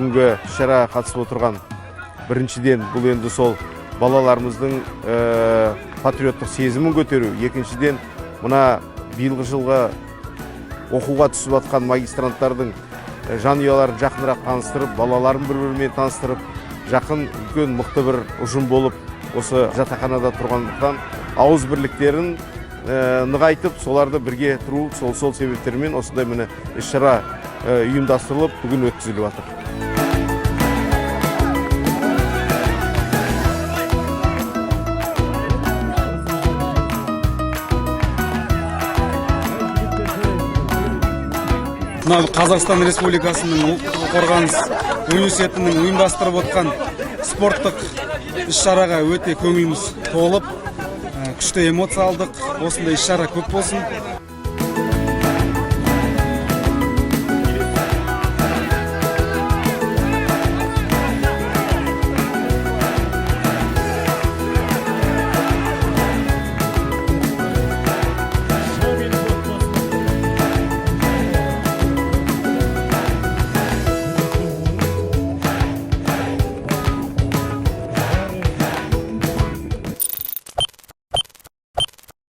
бүгінгі іс-шараға қатысып отырған біріншіден бұл енді сол балаларымыздың патриоттық сезімін көтеру, екіншіден мына биылғы жылғы оқуға түсіп жатқан магистранттардың жанұяларын жақынырақ таныстырып, балаларын бір-бірімен таныстырып, жақын үлкен мықты бір ұжым болып осы жатақханада тұрғандықтан ауыз бірліктерін нығайтып, соларды бірге тұру, сол себептермен осындай міне іс-шара ұйымдастырылып, бүгін өткізіліп жатыр. Қазақстан Республикасының Ұлттық қорғаныс университетінің ұйымдастырып отқан спорттық іс-шараға өте көңіліміз толып, күшті эмоция алдық. Осындай іс-шара көп болсын.